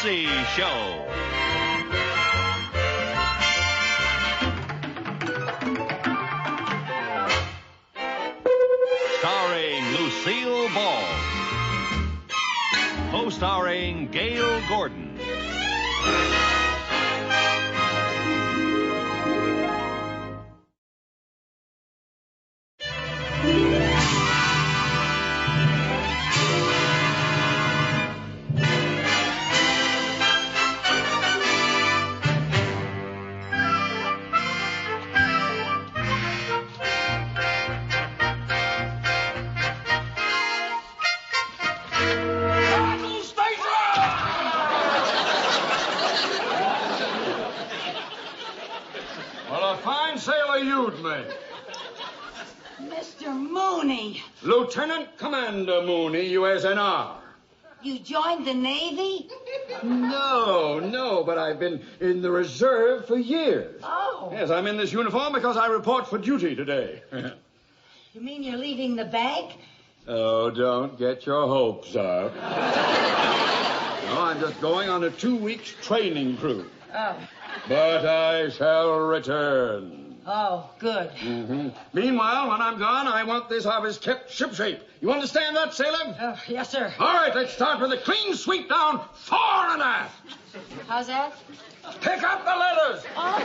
Lucy Show. Starring Lucille Ball. Co-starring Gale Gordon. Mr. Mooney. Lieutenant Commander Mooney, USNR. You joined the Navy? No, but I've been in the reserve for years. Oh. Yes, I'm in this uniform because I report for duty today. You mean you're leaving the bank? Oh, don't get your hopes up. No, I'm just going on a 2-week training cruise. Oh. But I shall return. Oh, good. Mm-hmm. Meanwhile, when I'm gone, I want this office kept shipshape. You understand that, sailor? Oh, yes, sir. All right, let's start with a clean sweep down fore and aft. How's that? Pick up the letters. Oh.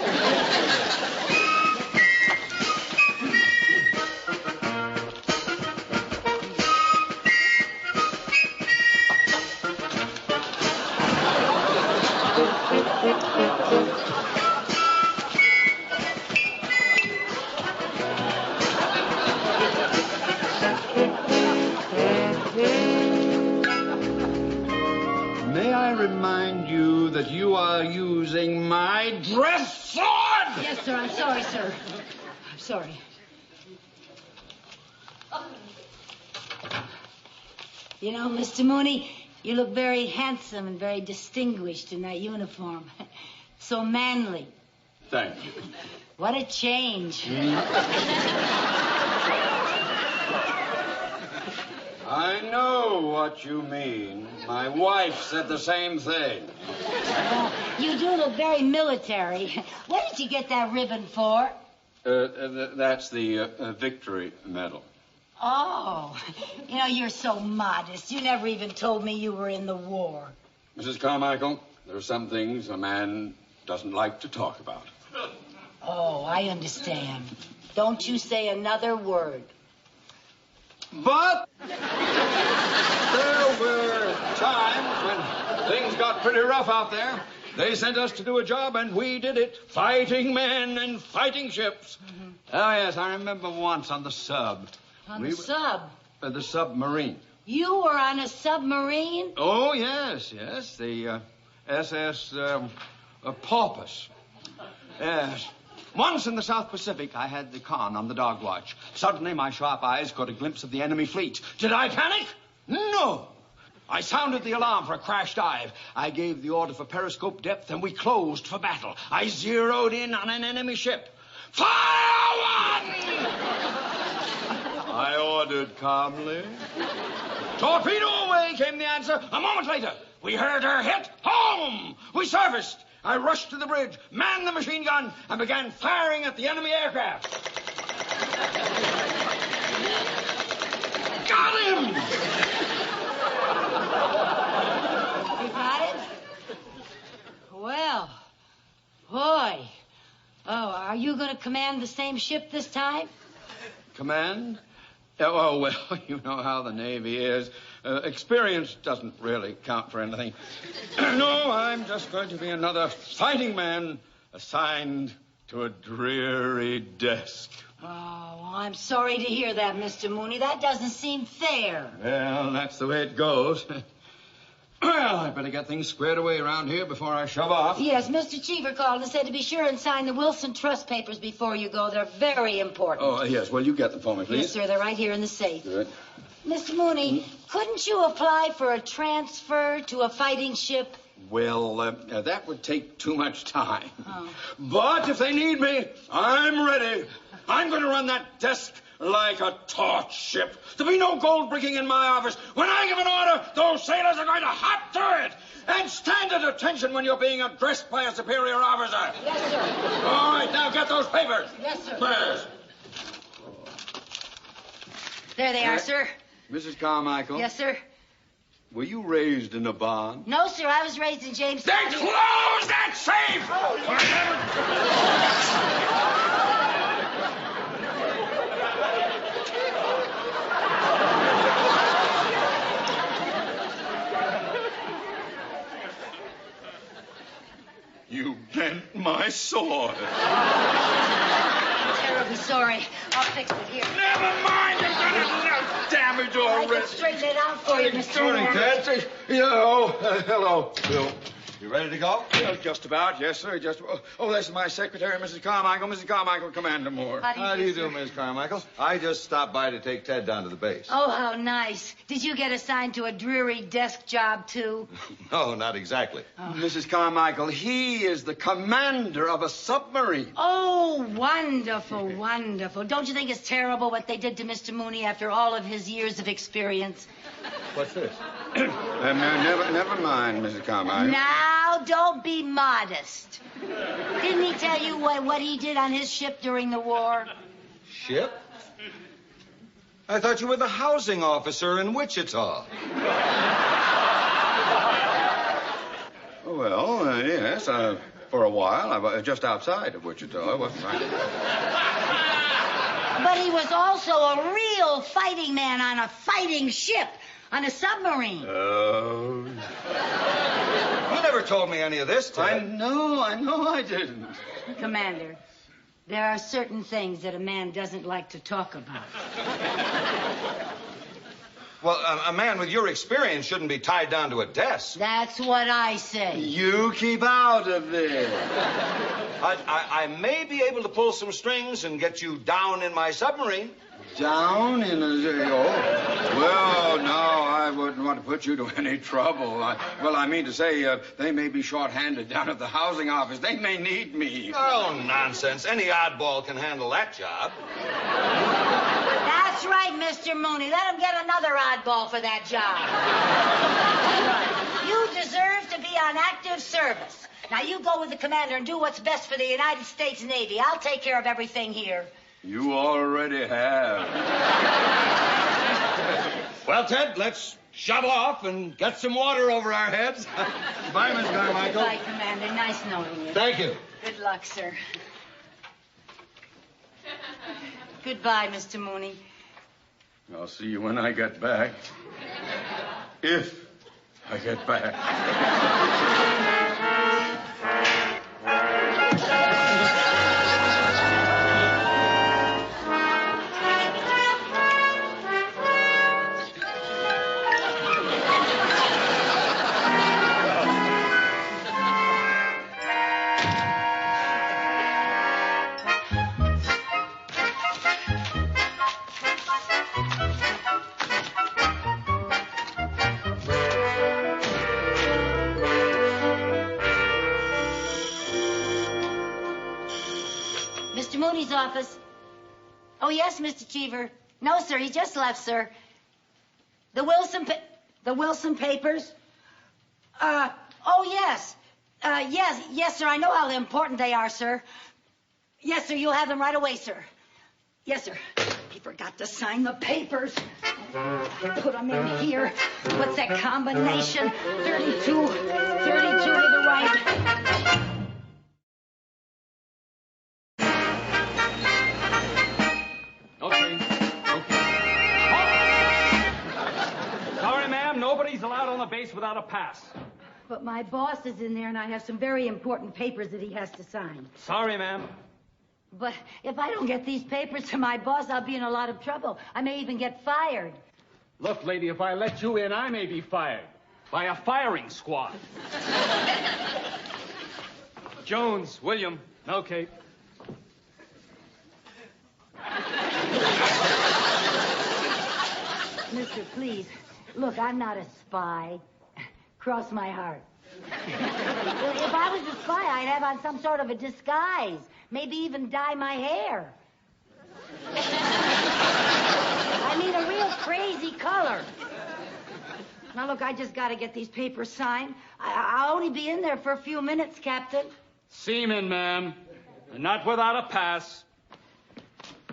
Remind you that you are using my dress sword! Yes, sir. I'm sorry, sir. I'm sorry. You know, Mr. Mooney, you look very handsome and very distinguished in that uniform. So manly. Thank you. What a change. I know what you mean. My wife said the same thing. You do look very military. What did you get that ribbon for? That's the victory medal. Oh, you know, you're so modest. You never even told me you were in the war. Mrs. Carmichael, there are some things a man doesn't like to talk about. Oh, I understand. Don't you say another word. But there were times when things got pretty rough out there. They sent us to do a job, and we did it. Fighting men and fighting ships. Mm-hmm. Oh, yes, I remember once on the sub. On the sub? The submarine. You were on a submarine? Oh, yes. The SS Porpoise. Yes. Once in the South Pacific, I had the con on the dog watch. Suddenly, my sharp eyes caught a glimpse of the enemy fleet. Did I panic? No. I sounded the alarm for a crash dive. I gave the order for periscope depth, and we closed for battle. I zeroed in on an enemy ship. Fire one! I ordered calmly. Torpedo away, came the answer. A moment later, we heard her hit home. We surfaced. I rushed to the bridge, manned the machine gun, and began firing at the enemy aircraft. Got him! You got him? Well, boy. Oh, are you going to command the same ship this time? Command? Oh, well, you know how the Navy is. Experience doesn't really count for anything. No, I'm just going to be another fighting man assigned to a dreary desk. Oh, well, I'm sorry to hear that, Mr. Mooney. That doesn't seem fair. Well, that's the way it goes. Well, I better get things squared away around here before I shove off. Yes, Mr. Cheever called and said to be sure and sign the Wilson Trust papers before you go. They're very important. Oh, yes. Well, you get them for me, please. Yes, sir. They're right here in the safe. Good. Mr. Mooney, couldn't you apply for a transfer to a fighting ship? Well, that would take too much time. Oh. But if they need me, I'm ready. I'm going to run that desk like a taut ship. There'll be no gold bricking in my office. When I give an order, those sailors are going to hop to it. And stand at attention when you're being addressed by a superior officer. Yes, sir. All right, now get those papers. Yes, sir. Yes. There they are, sir. Mrs. Carmichael? Yes, sir. Were you raised in a barn? No, sir, I was raised in James... Then close that safe! You bent my sword. I'm terribly sorry. I'll fix it here. Never mind, you've done enough damage I already. can straighten it out for you, Mr. Morning, Moore. Ted. Hello, Bill. You ready to go? Well, just about, yes, sir. This is my secretary, Mrs. Carmichael. Mrs. Carmichael, Commander Moore. How do you do, sir? Miss Carmichael? I just stopped by to take Ted down to the base. Oh, how nice. Did you get assigned to a dreary desk job, too? No, not exactly. Mrs. Carmichael, he is the commander of a submarine. Oh, wonderful, wonderful. Don't you think it's terrible what they did to Mr. Mooney after all of his years of experience? What's this? Never mind, Mrs. Carmichael. Now, don't be modest. Didn't he tell you what he did on his ship during the war? Ship? I thought you were the housing officer in Wichita. Well, yes, for a while. I was just outside of Wichita. I wasn't right. But he was also a real fighting man on a fighting ship, on a submarine. Oh. You never told me any of this, Ted. I know I didn't. Commander, there are certain things that a man doesn't like to talk about. Well, a man with your experience shouldn't be tied down to a desk. That's what I say. You keep out of there. I may be able to pull some strings and get you down in my submarine. Down in a... Oh. Well, no, I wouldn't want to put you to any trouble. I mean to say, they may be short-handed down at the housing office. They may need me. Oh, nonsense. Any oddball can handle that job. That's right, Mr. Mooney. Let him get another oddball for that job. You deserve to be on active service. Now, you go with the commander and do what's best for the United States Navy. I'll take care of everything here. You already have. Well, Ted, let's shovel off and get some water over our heads. Bye, Miss Carmichael. Goodbye, Commander. Nice knowing you. Thank you. Good luck, sir. Goodbye, Mr. Mooney. I'll see you when I get back. If I get back. Mr. Mooney's office. Oh, yes, Mr. Cheever. No, sir, he just left, sir. The Wilson papers? Oh, yes. Yes, sir, I know how important they are, sir. Yes, sir, you'll have them right away, sir. Yes, sir. He forgot to sign the papers. Put them in here. What's that combination? 32 to the right. Nobody's allowed on the base without a pass. But my boss is in there, and I have some very important papers that he has to sign. Sorry, ma'am. But if I don't get these papers to my boss, I'll be in a lot of trouble. I may even get fired. Look, lady, if I let you in, I may be fired. By a firing squad. Jones, William. Okay. Mister, please. Look, I'm not a spy. Cross my heart. If I was a spy, I'd have on some sort of a disguise. Maybe even dye my hair. I mean, a real crazy color. Now, look, I just got to get these papers signed. I'll only be in there for a few minutes, Captain. Seaman, ma'am. And not without a pass.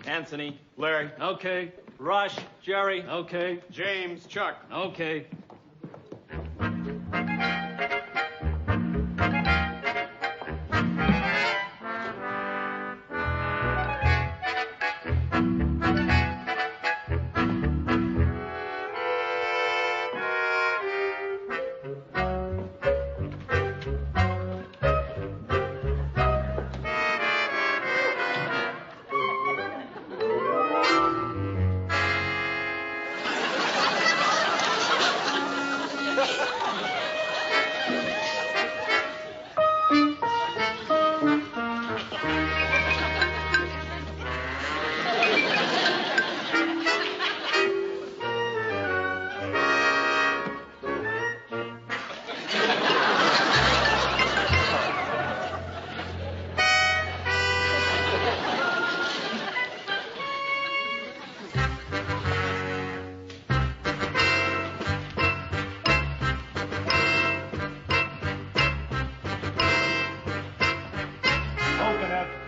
Anthony, Larry. Okay. Rush, Jerry. Okay. James, Chuck. Okay.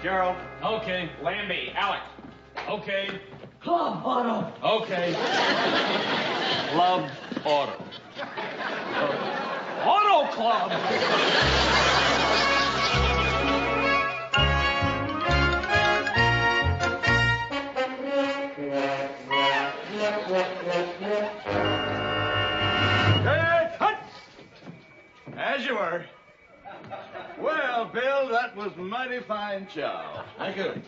Gerald. Okay. Lambie, Alec. Okay. Club Auto. Okay. Club Auto. Auto Club. As you were. Well, Bill, that was mighty fine chow. Thank you.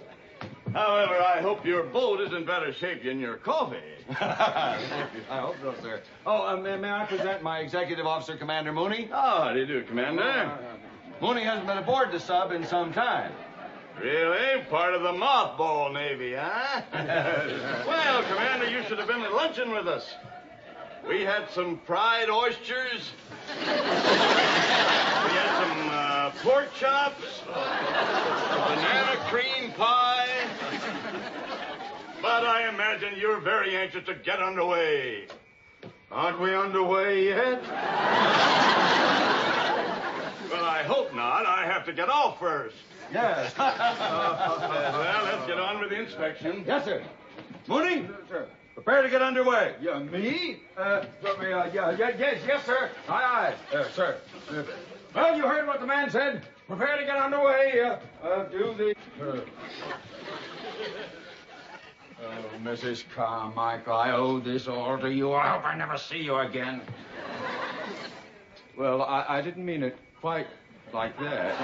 However, I hope your boat is in better shape than your coffee. I hope so, sir. Oh, may I present my executive officer, Commander Mooney? Oh, how do you do, Commander? Mooney hasn't been aboard the sub in some time. Really? Part of the mothball Navy, huh? Well, Commander, you should have been at luncheon with us. We had some fried oysters. We had some pork chops. Banana cream pie. But I imagine you're very anxious to get underway. Aren't we underway yet? Well, I hope not. I have to get off first. Yes. Well, let's get on with the inspection. Yes, sir. Mooney? Sir. Prepare to get underway. Yeah, me? Yes, sir. Aye, sir. Well, you heard what the man said. Prepare to get underway. Do the... Oh, Mrs. Carmichael, I owe this all to you. I hope I never see you again. Well, I didn't mean it quite like that.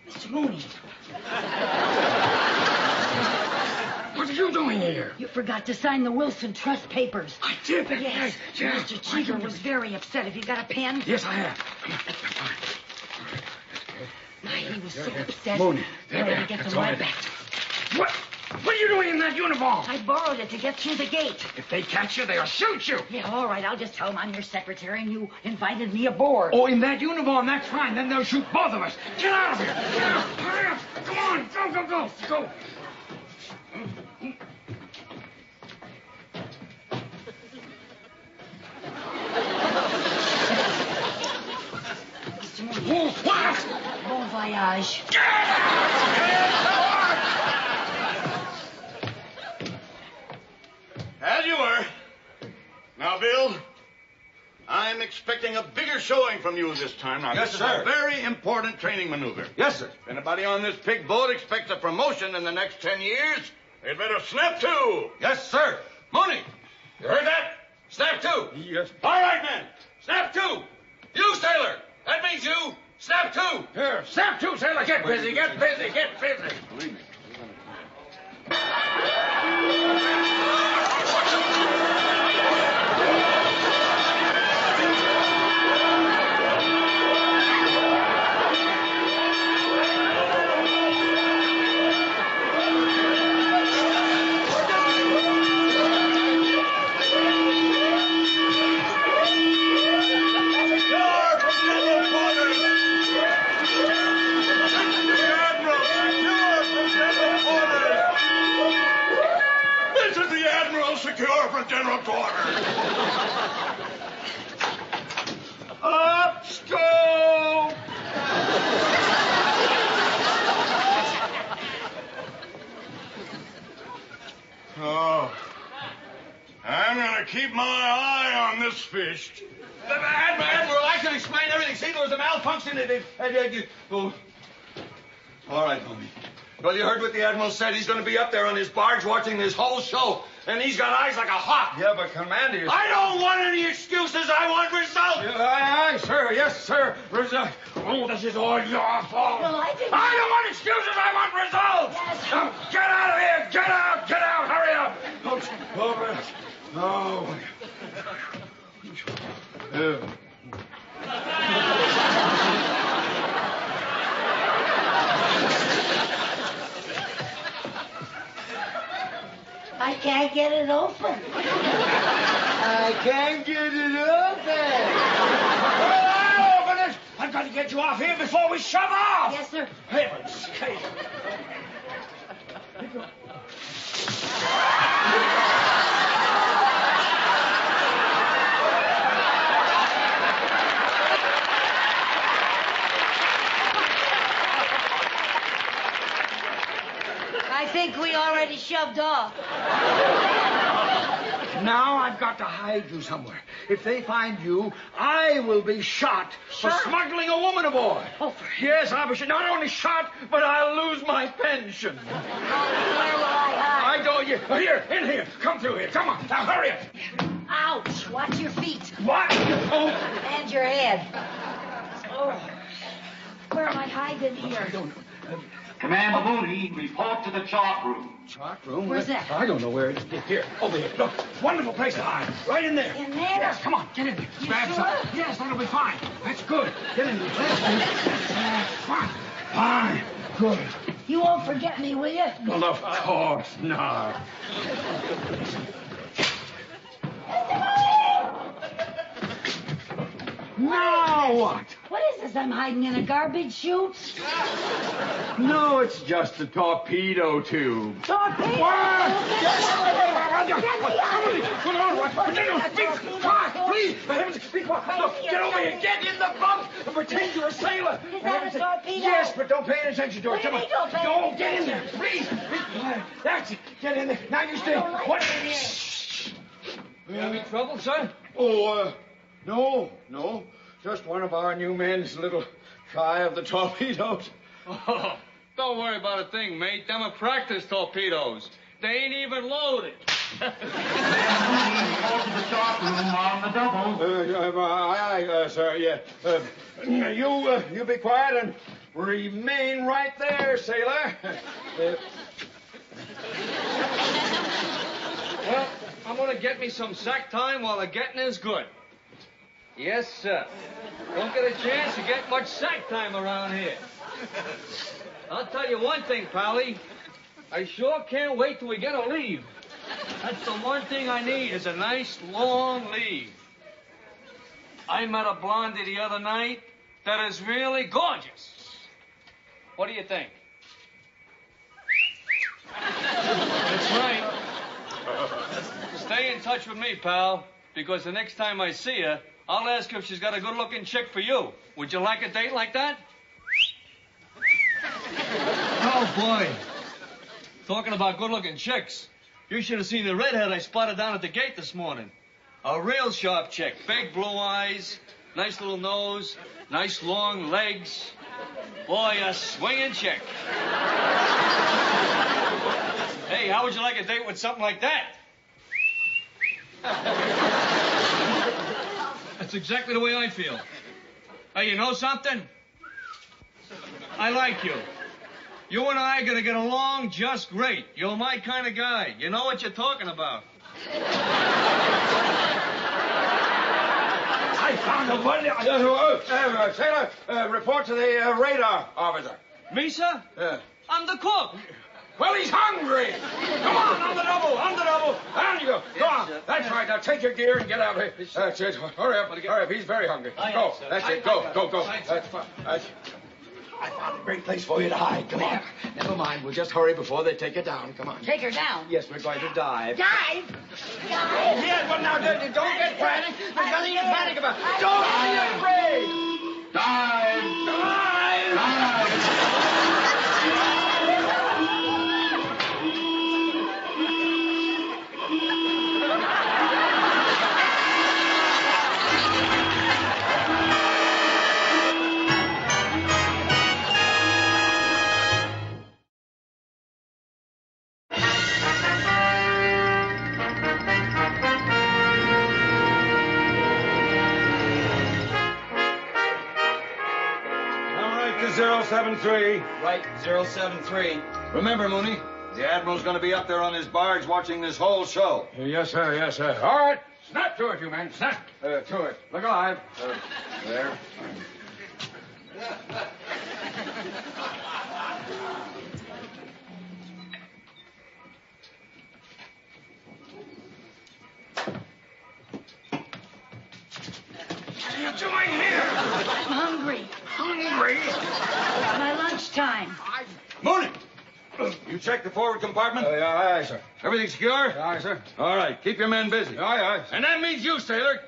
Mr. Mooney. What are you doing here? You forgot to sign the Wilson Trust papers. I did. Yes. Yeah. Mr. Cheever was very upset. Have you got a pen? Yes, I have. He was so upset. Mooney, We're there, going to get that's them all right right. back. What are you doing in that uniform? I borrowed it to get through the gate. If they catch you, they'll shoot you. Yeah, all right. I'll just tell them I'm your secretary and you invited me aboard. Oh, in that uniform, that's fine. Then they'll shoot both of us. Get out of here. Get out. Hurry up. Come on. Go. Mr. Mooney. What? Bon voyage. As you were. Now, Bill, I'm expecting a bigger showing from you this time. Now, Yes, this sir. is a very important training maneuver. Yes, sir. If anybody on this big boat expects a promotion in the next 10 years, they'd better snap to. Yes, sir. Mooney, you heard that? Snap to. Yes. All right, men. Snap to. You, sailor. That means you. Snap to. Here, snap to, sailor. Get busy. Believe me. for general quarters. Up scope! Oh, I'm gonna keep my eye on this fish. Admiral, I can explain everything. See, there was a malfunction. Oh. All right, homie. Well, you heard what the Admiral said. He's going to be up there on his barge watching this whole show. And he's got eyes like a hawk. Yeah, but Commander... I don't want any excuses. I want results. Aye, sir. Yes, sir. Result. Oh, this is all your fault. Well, I didn't... I don't want excuses. I want results. Yes. Now, get out of here. Get out. Get out. Hurry up. I can't get it open. I can't get it open. Well, I'll open it. I've got to get you off here before we shove off. Yes, sir. Heaven's sake. I think we already shoved off. Now I've got to hide you somewhere. If they find you, I will be shot for smuggling a woman aboard. Oh, yes, I'll be shot. Not only shot, but I'll lose my pension. where will I hide? I go here, in here. Come through here. Come on. Now hurry up. Ouch. Watch your feet. What? Oh. And your head. Oh. Where am I hiding here? I don't know. Commander Mooney, report to the chart room. Chart room? Where's that? I don't know where it is. Here, over here. Look, wonderful place to hide. Right in there. In there? Yes, come on, get in there. You Grab sure? something. Yes, that'll be fine. That's good. Get in there. Fine. Fine. Good. You won't forget me, will you? Well, of course not. Now what? What is this? I'm hiding in a garbage chute? No, it's just a torpedo tube. Torpedo! Get please, for heaven's sake, be quiet. Look, get over here, get in the bunk, and pretend you're a sailor. Is that a torpedo? Yes, but don't pay any attention to it. What do Come you on. mean don't pay Go, any get in there, please. Be quiet. That's it. Get in there. Now you stay. don't like What? it in here. You having trouble, son? Oh, no. Just one of our new men's a little shy of the torpedoes. Oh, don't worry about a thing, mate. Them are practice torpedoes. They ain't even loaded. Commander Mooney, report to the chart room on the double. Aye, sir, yeah. You be quiet and remain right there, sailor. Well, I'm gonna get me some sack time while the getting is good. Yes, sir. Don't get a chance to get much sack time around here. I'll tell you one thing, Pally. I sure can't wait till we get a leave. That's the one thing I need is a nice, long leave. I met a blondie the other night that is really gorgeous. What do you think? That's right. Stay in touch with me, pal, because the next time I see her, I'll ask her if she's got a good-looking chick for you. Would you like a date like that? Oh, boy. Talking about good-looking chicks, you should have seen the redhead I spotted down at the gate this morning. A real sharp chick. Big blue eyes, nice little nose, nice long legs. Boy, a swinging chick. Hey, how would you like a date with something like that? That's exactly the way I feel. Hey, you know something? I like you. You and I are going to get along just great. You're my kind of guy. You know what you're talking about. I found a wonder. Sailor, report to the radar officer. Me, sir? Yeah. I'm the cook. Well, he's hungry. Come on the double. Down you go. Go on. That's right. Now take your gear and get out of here. That's it. Hurry up. He's very hungry. Go. That's it. Go. That's fine. I found a great place for you to hide. Come on. Never mind. We'll just hurry before they take you down. Come on. Take her down. Yes, we're going to dive. Dive? Dive? Don't get frantic. There's nothing to panic about. Don't be afraid. Dive! Dive! All right, to 073. Right, 073. Remember, Mooney, the Admiral's going to be up there on his barge watching this whole show. Yes, sir. Yes, sir. All right. Snap to it, you men. Snap to it. Look alive. There. What are you doing here? I'm hungry. Hungry? It's my lunchtime. Mooney! You checked the forward compartment? Aye, sir. Everything secure? Aye, sir. All right, keep your men busy. Aye. And that means you, sailor.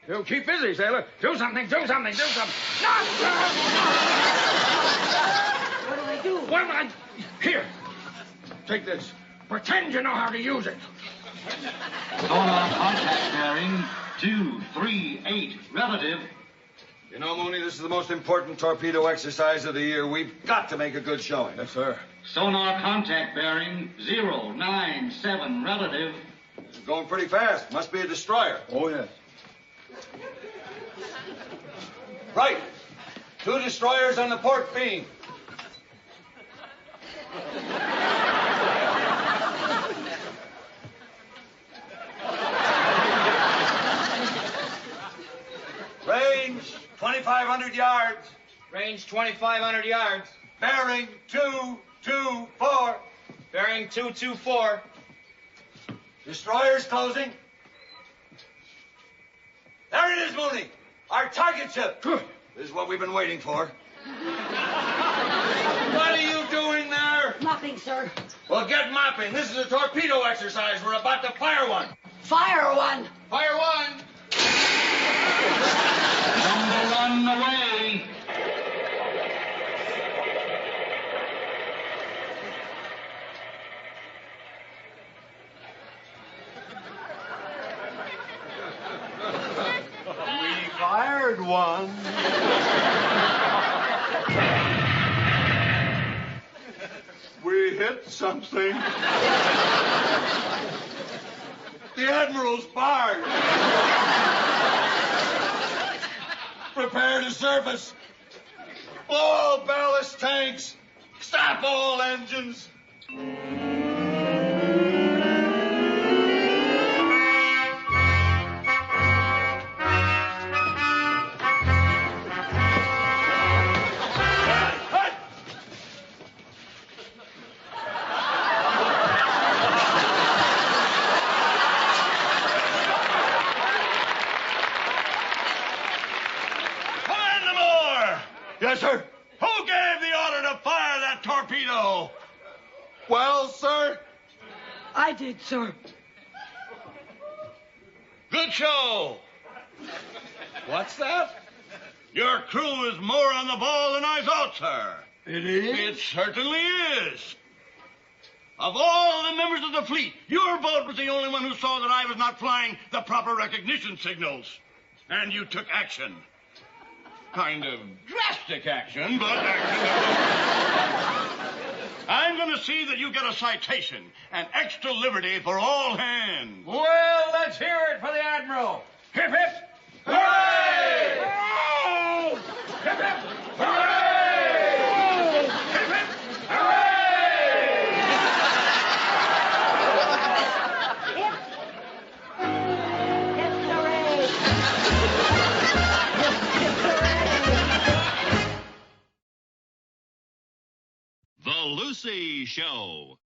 You keep busy, sailor. Do something. What do I do? Well, here. Take this. Pretend you know how to use it. Sonar contact bearing 238 relative. You know, Mooney, this is the most important torpedo exercise of the year. We've got to make a good showing. Yes, sir. Sonar contact bearing 097 relative. This is going pretty fast. Must be a destroyer. Oh, yes. Right. 2 destroyers on the port beam. Range 2,500 yards. Range 2,500 yards. Bearing 224. Bearing 224. Destroyers closing. There it is, Mooney. Our target ship. Good. This is what we've been waiting for. What are you doing there? Nothing, sir. Well, get mopping. This is a torpedo exercise. We're about to fire one. Fire one. Fire one. Number one away. We fired one. We hit something. The Admiral's barge. Prepare to surface. Blow all ballast tanks. Stop all engines. Yes, sir. Who gave the order to fire that torpedo? Well, sir? I did, sir. Good show. What's that? Your crew is more on the ball than I thought, sir. It is? It certainly is. Of all the members of the fleet, your boat was the only one who saw that I was not flying the proper recognition signals. And you took action. Kind of drastic action, but action. I'm going to see that you get a citation and extra liberty for all hands. Well, let's hear it for the Admiral. Hip, hip. Hooray! Hooray! Hip, hip. Hooray! Hip, hip. Hooray! Hip, hooray. The Lucy Show.